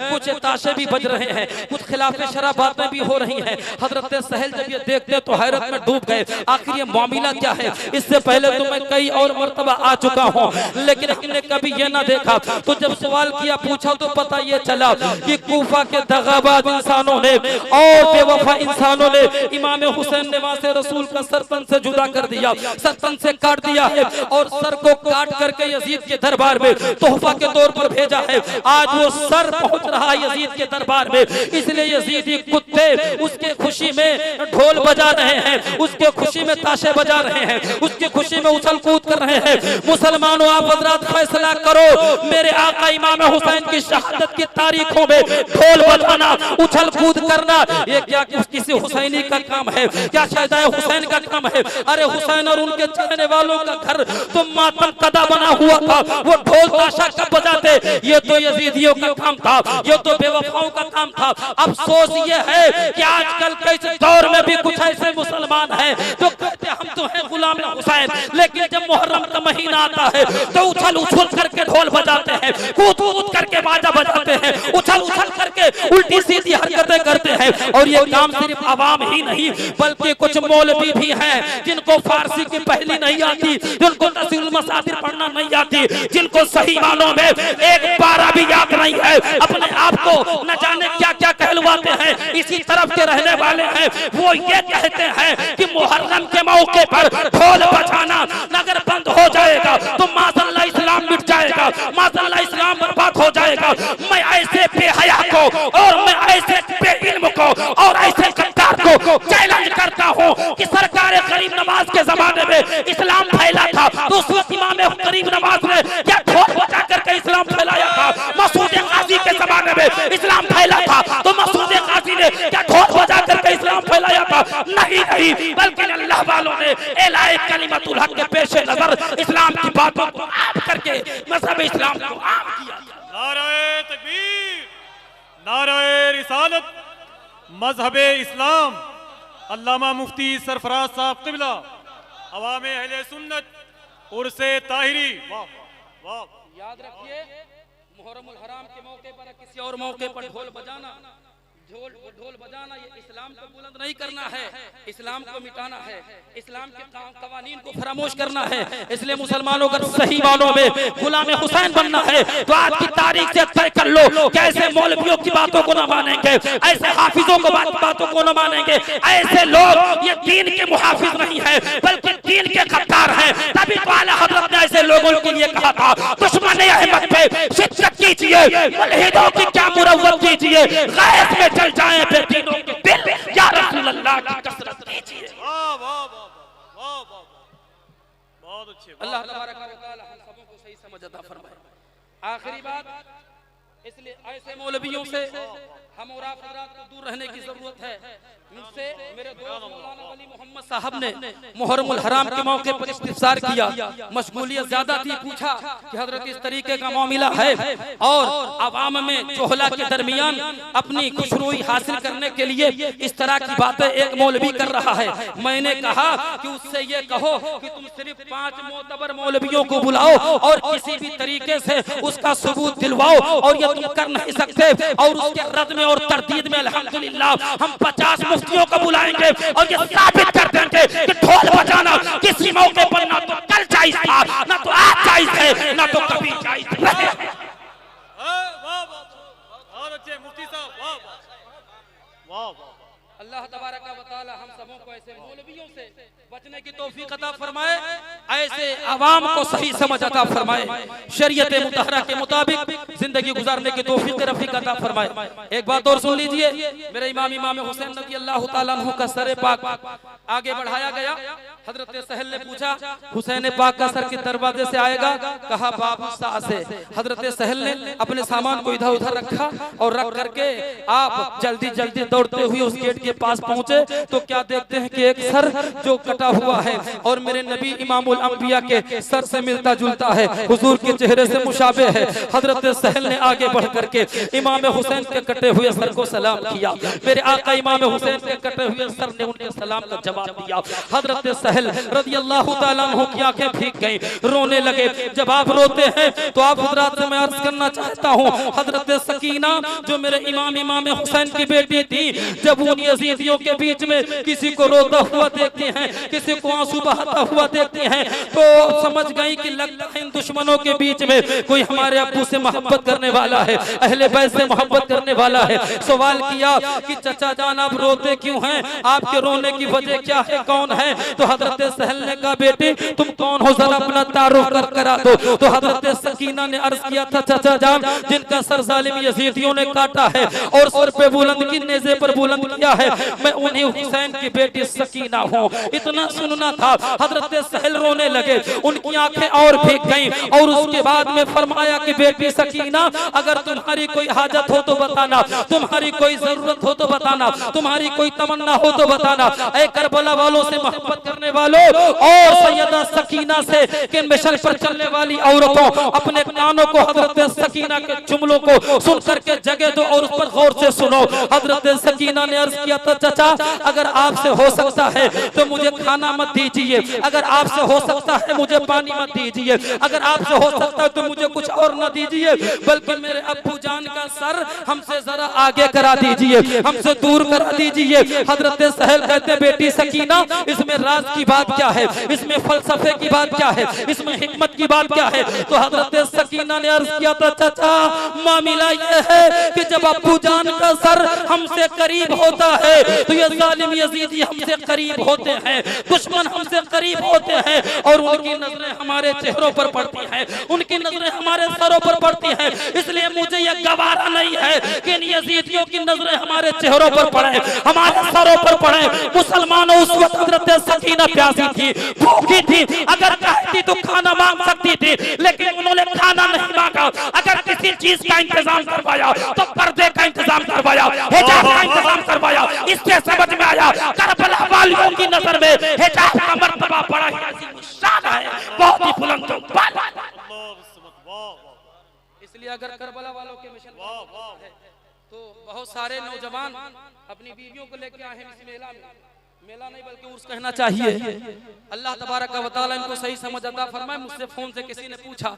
कुछ ताशे भी बज रहे हैं, कुछ खिलाफे शरा बातें भी हो रही हैं। हजरत सहल जब ये देखते तो हैरत में डूब गए, आखिर ये मामला क्या है। इससे पहले तो मैं कई और मर्तबा आ चुका हूँ, लेकिन हमने कभी ये ना देखा। तो जब सवाल किया पूछा तो पता ये चला कि कूफा के दगाबाज इंसानों ने और बेवफा इंसानों ने इमाम हुसैन ने वहां से रसूल का सर तन से जुदा कर दिया, सर तन से काट दिया है और सर को काट करके यजीद के दरबार में तोहफा के तौर पर भेजा है। आज वो सर पहुंच रहा है यजीद के दरबार में, इसलिए यजीदी कुत्ते उसके खुशी में ढोल बजा रहे हैं, उसके खुशी में ताशे बजा रहे हैं, उसकी खुशी में उछल कूद कर रहे हैं। मुसलमानों आप हज़रात फैसला करो, मेरे आका इमाम हुसैन की शहादत की तारीखों में ढोल बजाना उछल कूद करना ये क्या किसी हुसैनी का काम है, क्या शहदाए हुसैन का काम है? अरे हुसैन और उनके चाहने वालों का घर तो मातम कदा बना हुआ था, वो ढोल ताशा कब बजाते? ये तो यजीदियों का काम था, ये तो बेवफाओं का काम था। अफसोस ये है कि आजकल के इस दौर में भी कुछ ऐसे मुसलमान हैं जो कहते हम तो हैं गुलाम हुसैन, लेकिन जब मुहर्रम का महीना आता है तो उछल उछल करके ढोल बजाते हैं, कूद कूद करके बाजा बजाते हैं, उछल उछल करके उल्टी सीधी हरकतें करते हैं। और ये काम सिर्फ आवाम ही नहीं बल्कि कुछ मौलवी भी हैं जिनको फारसी की पहली नहीं आती, जिनको तस्वीर मसादिर पढ़ना नहीं आती, जिनको सही मानों में एक बारा भी याद नहीं है, अपने आप को न जाने क्या क्या कहलवाते हैं, इसी तरफ के रहने वाले हैं। वो ये कहते हैं कि मुहर्रम के मौके पर ढोल बजाना अगर बंद हो जाएगा तो माज़अल्लाह इस्लाम मिट जाएगा, माज़अल्लाह इस्लाम बर्बाद हो जाएगा। मैं ऐसे बेहया को और मैं ऐसे बेइल्म को और ऐसे गद्दार को चैलेंज करता हूँ कि सरकार गरीब नवाज के जमाने में इस्लाम फैला था तो उस वक्त इमाम गरीब नवाज ने क्या ढोल बजा करके इस्लाम फैलाया था? मसूद गाजी के जमाने में इस्लाम फैला था तो मसूद गाजी ने क्या ढोल बजा करके इस्लाम फैलाया था? नहीं, बल्कि अल्लाह वालों ने एलाए कलिमतुल हक के पेशे नजर इस्लाम की बातों को आम करके मज़हब इस्लाम को आम किया। नारे तकबीर, नारे रिसालत, मज़हबे इस्लाम, अल्लामा मुफ्ती सरफराज साहब क़िबला, अवामे अहले सुन्नत, उर्से ताहिरी। वाह वाह, याद रखिए मुहर्रमुल हराम के मौके पर किसी और मौके पर ढोल बजाना, ढोल बजाना ये इस्लाम को बुलंद नहीं करना है, इस्लाम को मिटाना है, इस्लाम के कवानीन को फरामोश करना है। इसलिए मुसलमानों का सही मानों में गुलाम हुसैन बनना है तो आज की तारीख से तय कर लो कि ऐसे मौलवियों की बातों को न मानेंगे, ऐसे हाफिजों को बातों को न मानेंगे, ऐसे लोग ये दीन के मुहाफिज नहीं है बल्कि दीन के गद्दार हैं। तभी तो आला हज़रत ने ऐसे लोगों के लिए कहा था दुश्मन अहमद पे शिद्दत कीजिए, मुल्हिदों की क्या मुरव्वत कीजिए, गैस में चल जाएं बेदीनों के दिल, या रसूल अल्लाह की कसरत कीजिए। वाह वाह वाह वाह, बहुत अच्छे। अल्लाह तबारक व तआला हम सबों को सही समझ अता फरमाए। आखिरी बात, इसलिए ऐसे मौलवियों से हम और आप हजरात को दूर रहने की जरूरत है। मुझसे मेरे दोस्त मौलाना वली मोहम्मद साहब ने मुहर्रमुल हराम के मौके पर इस्तिफसार किया, मशगूलियत ज्यादा थी, पूछा कि हजरत इस तरीके का मामला है और अवाम में चोहला के दरमियान अपनी खुशरूई हासिल करने के लिए इस तरह की बातें एक मौलवी कर रहा है। मैंने कहा कि उससे ये कहो कि तुम सिर्फ 5 मोतबर मौलवियों को बुलाओ और किसी भी तरीके से उसका सबूत दिलवाओ, और ये तुम कर नहीं सकते। और उसके रद में और तरदीद में अल्हम्दुलिल्लाह हम 50 मुफ्तियों को बुलाएंगे और ये साबित कर देंगे कि ढोल बजाना किसी मौके पर ना तो कल जायज था, ना तो आज जायज है, ना तो कभी जायज रहे। मुफ्ती साहब वाह वाह वाह। अल्लाह तबारक व तआला हम सबों को ऐसे मौलवियों से बचने की तौफीक अता फरमाए, ऐसे अवाम को सही समझ अता फरमाए, शरीयत मुतहरा के मुताबिक जिंदगी गुजारने की तौफीक रफीक अता फरमाए। एक बात और सुन लीजिए, मेरे इमाम हुसैन रज़ी अल्लाह तआला अन्हु का सर पाक आगे बढ़ाया गया। हजरत सहल ने पूछा हुसैन पाक का सर किस दरवाजे से आएगा? कहा बाबू सा से। हजरत सहल ने अपने सामान को इधर उधर रखा और रख करके आप जल्दी जल्दी दौड़ते हुए उस गेट के पास पहुंचे तो क्या देखते हैं कि एक सर जो कटा हुआ है और मेरे नबी इमामुल अंबिया के सर से मिलता जुलता है, हुजूर के चेहरे से मुशाबे है। हजरत सहल ने आगे बढ़ करके इमाम हुसैन के कटे हुए सर को सलाम किया। मेरे आका इमाम हुसैन के कटे हुए सर ने उनके सलाम का जवाब दिया। हजरत सहल रज़ी अल्लाह तआला अन्हु की आंखें भीग गईं, रोने लगे। जब आप रोते हैं तो आप हजरात से मैं अर्ज करना चाहता हूँ, हजरत सकीना जो मेरे इमाम हुसैन की बेटी थी, जब उन यजीदियों के बीच में किसी को रोता हुआ देखती हैं, किसी को आंसू बहाता हुआ देखती हैं, तो समझ गई कि लगता है इन दुश्मनों के बीच में कोई हमारे अब्बू से मोहब्बत करने वाला है, अहले बैत से मोहब्बत करने वाला है। सवाल किया कि चचा जान आप रोते क्यों हैं, आपके रोने की वजह क्या है, कौन है? तो हजरत सहल ने कहा बेटी तुम कौन हो, जरा अपना तारुफ कर करा दो। तो हजरत सकीना ने अर्ज किया था चचा जान जिनका सर जालिम यजीदियों ने काटा है और सर पे बुलंद की नेज़े पर बुलंद किया है, मैं उन्हीं हुसैन की बेटी सकीना हूँ। इतना सुनना था। हजरत सहल रोने लगे, उनकी आंखें और भीग गईं और उसके बाद में फरमाया कि बेटी सकीना अगर तुम्हारी कोई हाजत हो तो बताना, तुम्हारी कोई जरूरत हो तो बताना, तुम्हारी कोई तमन्ना हो तो बताना। ऐ करबला वालों से मोहब्बत करने वालों और सैयदा सकीना से कि मिशन पर चलने वाली औरतों, अपने कानों को हजरत सकीना के जुमलों को सुन करके जगह दो और उस पर गौर से सुनो। हजरत सकीना ने अर्ज किया था चाचा अगर आपसे हो सकता है तो मुझे खाना मत दीजिए, अगर आपसे हो सकता है मुझे पानी मत दीजिए, अगर आपसे हो सकता है तो मुझे कुछ और न दीजिए, बल्कि मेरे अब्बू जान का सर हमसे जरा आगे करा दीजिए, हमसे दूर करा दीजिए। हजरत सहल कहते बेटी सकीना इसमें राज की बात क्या है, इसमें फलसफे की बात क्या है, इसमें हिकमत की बात क्या है? तो हजरत सकीना ने अर्ज किया था चाचा मामला ये है कि जब अब्बू जान का सर हमसे करीब होता है तो ये जालिम यजीदी हमसे करीब होते हैं, दुश्मन हमसे करीब होते हैं और उनकी नजरें हमारे चेहरों पर पड़ती हैं, उनकी नजरें हमारे सरों पर पड़ती हैं। इसलिए मुझे यह गवारा नहीं है कि इन यजीदियों की नजरें हमारे चेहरों पर पड़े, हमारे सरों पर पड़े। मुसलमानों उस वक्त हजरत सकीना प्यासी थी, भूखी थी, अगर चाहती तो खाना मांग सकती थी, लेकिन उन्होंने खाना नहीं मांगा। अगर किसी चीज का इंतजाम करवाया तो पर्दे का इंतजाम करवाया, हिजाब का इंतजाम करवाया। इससे समझ में आया करबला वालियों की नजर में हिजाब का मर्तबा बड़ा ही अजीम शान है, बहुत ही बुलंद वाला। इसलिए अगर करबला वालों के मिशन है तो बहुत सारे नौजवान अपनी बीवियों को लेकर आए हैं इस मेला में, मेला नहीं बल्कि उर्स कहना चाहिए। अल्लाह तबारक व तआला इनको सही समझ अता फरमाए। मुझसे फोन से किसी ने पूछा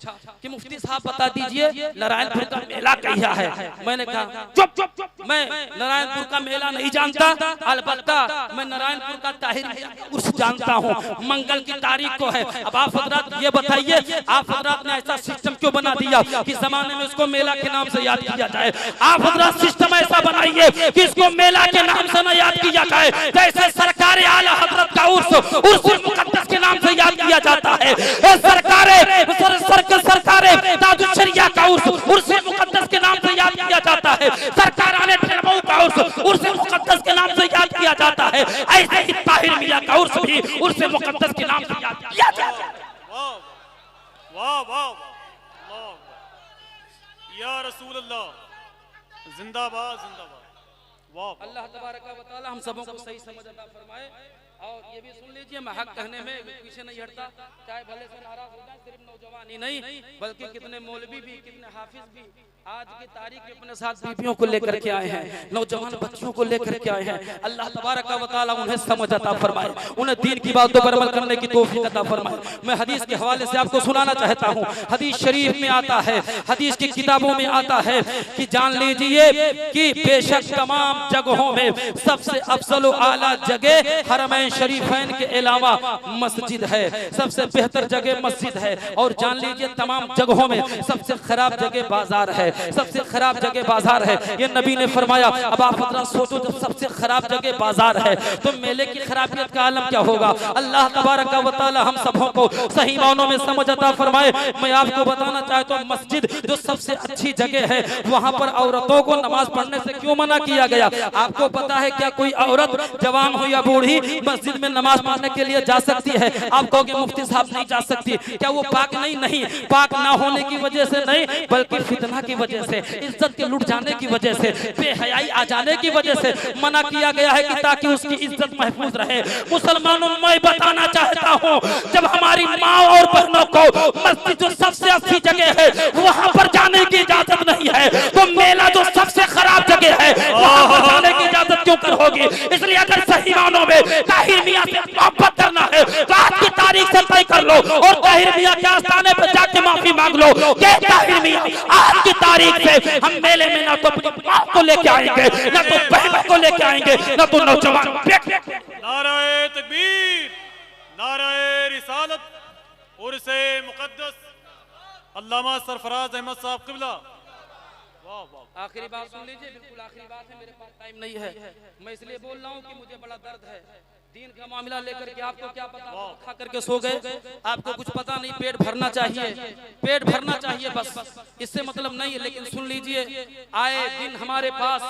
कि मुफ्ती साहब बता दीजिए नारायणपुर का मेला क्या है। मैंने कहा चुप चुप चुप, मैं नारायणपुर का मेला नहीं जानता, अलबत्ता मैं नारायणपुर का ताहिर उर्स जानता हूँ, मंगल की तारीख को है। अब आप हजरात ये बताइए, आप हजरात ने ऐसा सिस्टम क्यों बना दिया कि जमाने में उसको मेला के नाम से याद किया जाए? आप हजरात सिस्टम ऐसा बनाइए कि इसको मेला के नाम से न याद किया जाए, जैसे सरकार आला हजरत का उर्स मुकद्दस के नाम से याद किया जाता है। सरकारे ताजुल शरिया का उर्स मुकद्दस के नाम से याद किया जाता है। सरकाराने ठहरमऊ का उर्स मुकद्दस के नाम से याद किया जाता है। ऐसे ही ताहिर मियां का उर्स भी उर्स मुकद्दस के नाम से याद किया जाता है। वाह वाह वाह। या रसूल अल्लाह जिंदाबाद जिंदाबाद। वाह अल्लाह तबारक व तआला हम सबों को सही समझ अता फरमाए। और ये भी सुन लीजिए, मैं हक कहने में पीछे नहीं हटता, चाहे भले से नाराज हो जाए। सिर्फ नौजवान ही नहीं बल्कि कितने मौलवी भी, कितने हाफिज भी आज की तारीख में अपने साथ बीवियों को लेकर के आए हैं, नौजवान बच्चों को लेकर के आए हैं। अल्लाह तबारक व तआला उन्हें समझ अता फरमाए, उन्हें दीन की बातों पर अमल करने की तौफीक अता फरमाए। मैं हदीस के हवाले से आपको सुनाना चाहता हूँ। हदीस शरीफ में आता है, हदीस की किताबों में आता है कि जान लीजिए कि बेशक तमाम जगहों में सबसे अफजल आला जगह हरमैन शरीफैन के अलावा मस्जिद है, सबसे बेहतर जगह मस्जिद है। और जान लीजिए तमाम जगहों में सबसे खराब जगह बाजार है, सबसे खराब जगह बाजार है। ये नबी ने फरमाया। अब आप जरा सोचो, जब सबसे खराब जगह बाजार है तो मेले की खराबियत का आलम क्या होगा। अल्लाह तबारक व तआला हम सबों को सही मानों में समझ अता फरमाए। मैं आपको बताना चाहता हूँ, मस्जिद जो सबसे अच्छी जगह है, वहाँ पर औरतों को नमाज पढ़ने से क्यों मना किया गया। आपको पता है क्या कोई औरत जवान हो या बूढ़ी मस्जिद में नमाज पढ़ने के लिए जा सकती है? आप कहोगे मुफ्ती साहब नहीं जा सकती, क्या वो पाक नहीं? नहीं, पाक ना होने की वजह से नहीं, बल्कि फितना की वजह से, इज्जत के लुट जाने की वजह से, बेहयाई आ जाने की वजह से मना किया गया है कि ताकि उसकी इज्जत महफूज रहे। मुसलमानों, मैं बताना चाहता हूँ, जब हमारी माँ और बहनों को मस्जिद जो सबसे अच्छी जगह है वहाँ पर जाने की इजाजत नहीं है, तो मेला जो सबसे खराब जगह है वहाँ पर जाने की इजाजत क्यों कर होगी। इसलिए अगर सही मानों में ताहिर मियां से मोहब्बत करना है तो आज की तारीख से तय कर लो और ताहिर मियां के आस्थाने पर जाके माफी मांग लो कि ताहिर मियां आज की तारीख से हम मेले में ना तो अपनी माँ को लेके आएंगे, ना तो बहन को लेके आएंगे, ना तो नौजवान। नाराए तकबीर, नाराए रिसालत, उर्से मुकद्दस अल्लामा सरफराज अहमद साहब क़िबला। वाह वाह। आखिरी बात सुन लीजिए, बिल्कुल आखिरी बात है, मेरे पास टाइम नहीं है। मैं इसलिए बोल रहा हूँ कि मुझे बड़ा दर्द है दीन का मामला लेकर के। आपको क्या पता, खा करके सो गए, आपको कुछ पता नहीं। पेट भरना चाहिए, पेट भरना चाहिए, बस इससे मतलब नहीं है। लेकिन सुन लीजिए, आए दिन हमारे पास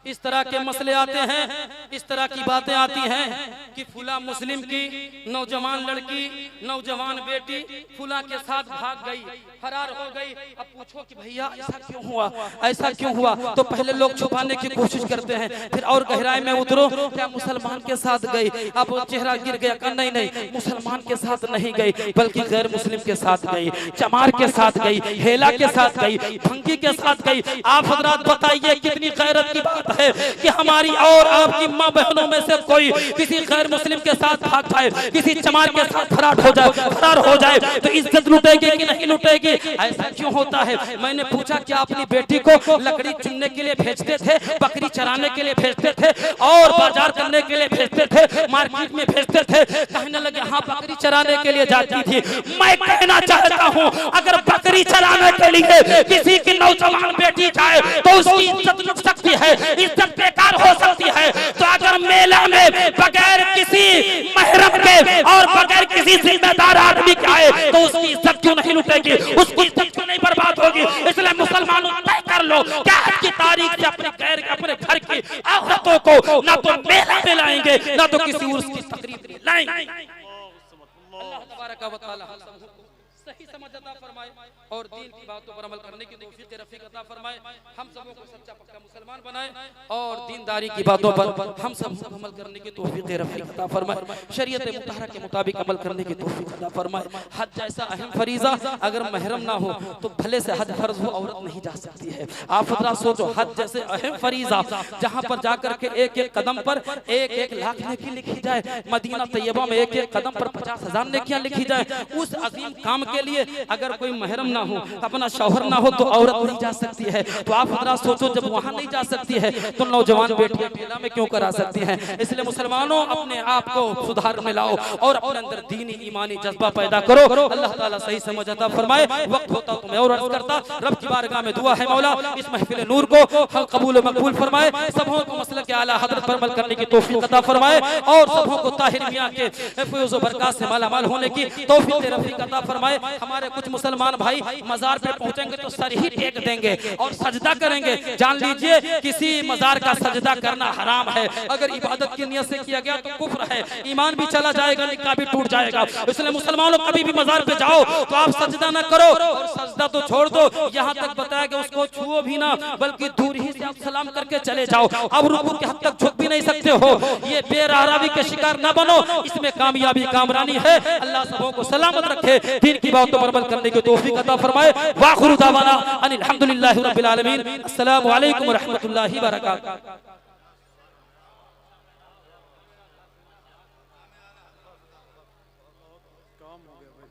इस तरह के मसले आते हैं, इस तरह की बातें आती हैं कि फुला मुस्लिम की नौजवान लड़की, नौजवान बेटी फुला के साथ भाग गई, फरार हो गई। अब पूछो कि भैया ऐसा क्यों हुआ, ऐसा क्यों हुआ, तो पहले लोग छुपाने की कोशिश करते हैं, फिर और गहराई में उतरो, क्या मुसलमान के साथ गई? अब चेहरा गिर गया कि नहीं नहीं, मुसलमान के साथ नहीं गई बल्कि गैर मुस्लिम के साथ गई, चमार के साथ गई, हेला के साथ गई, भंगी के साथ गई। आप हजरात बताइए कितनी गैरत की बात है कि हमारी और आपकी माँ बहनों में से कोई किसी गैर मुस्लिम के साथ भाग जाए, किसी चमार के साथ फरार हो जाए तो इज्जत लुटेगी कि नहीं लुटेगी? ऐसा क्यों होता है? मैंने पूछा कि अपनी बेटी को लकड़ी चुनने के लिए भेजते थे, बकरी चराने के लिए भेजते थे और बाजार करने के लिए भेजते थे, मार्केट में भेजते थे? कहने लगे हाँ बकरी चराने के लिए जाती थी। मैं कहना चाहता हूँ, अगर बकरी चराने के लिए किसी की नौजवान बेटी जाए तो उसकी इज्जत लुट सकती है, इज्जत बेकार हो सकती है। तो अगर मेला में बगैर किसी महरम के और बगैर किसी जिम्मेदार आदमी के आए तो उसकी इज्जत क्यों नहीं लुटेगी, उसकी इज्जत क्यों नहीं बर्बाद होगी? इसलिए मुसलमानों तय कर लो क्या आज की तारीख से अपने घर की औरतों को ना तो मेला में लाएंगे ना तो किसी उर्स की तकरीब लाएंगे। अल्लाह तबारक व तआला हम सबको सही समझ अता फरमाए और दीन की बातों पर अमल करने की तौफीक रफीक अता फरमाए। हम सबों को सच्चा पक्का मुसलमान बनाए और दीनदारी की बातों पर हम सब अमल करने की तौफीक रफीक अता फरमाए। शरीयत मुतहरा के मुताबिक अमल करने की तौफीक अता फरमाए। हज जैसा अहम फरीजा अगर महरम ना हो तो भले से हज फर्ज हो, औरत नहीं जा सकती है। आप हजरात सोचो, हज जैसे अहम फरीजा जहाँ पर जाकर के एक एक कदम पर एक एक लाख नेकी लिखी जाए, मदीना तैयबा में एक एक कदम पर 50,000 नेकियां लिखी जाए, उस अजीम काम के लिए अगर कोई महरम ना हो, अपना शौहर ना हो तो औरत नहीं जा सकती है। तो आप हजरात सोचो, जब वहां नहीं जा सकती है तो नौजवान बेटियां मेला में क्यों करा सकती हैं? इसलिए मुसलमानों अपने आप को सुधार में लाओ और अपने अंदर दीनी ईमानी जज्बा पैदा करो। अल्लाह ताला सही समझ अता फरमाए। वक्त होता तो मैं और अर्ज करता, रब की बारगाह में दुआ है मौला इस महफिल नूर को हम कबूल व मकबूल फरमाए, सबों को मसलक के आला हजरत पर अमल करने की तौफीक अता फरमाए और सबों को ताहिर मियां के फैज़ व बरकत से माला माल होने की तौफीक रफीक अता फरमाए। हमारे कुछ मुसलमान भाई मजार पे पहुंचेंगे तो सर ही टेक देंगे और सजदा करेंगे। जान लीजिए किसी मजार का सजदा करना हराम है। अगर इबादत की नियत से किया गया तो कुफ्र है, ईमान भी चला जाएगा, निकाह भी टूट जाएगा। इसलिए मुसलमानों कभी भी मजार पे जाओ तो आप सजदा ना करो, और सजदा तो छोड़ दो, यहाँ तक बताया कि उसको छुओ भी ना, बल्कि दूर ही से आप सलाम करके चले जाओ। अब रुकू के हद तक झुक भी नहीं सकते हो। ये बेरारावी के शिकार न बनो, इसमें कामयाबी कामरानी है। अल्लाह सबों को सलामत रखे, दीन की बातों पर अमल करने की तौफीक अता फरमाए। वाखिरु दावाना अनिल हम्दुलिल्लाहि रब्बिल आलमीन। अस्सलामु अलैकुम व रहमतुल्लाहि व बरकातुहू। काम हो गया भाई।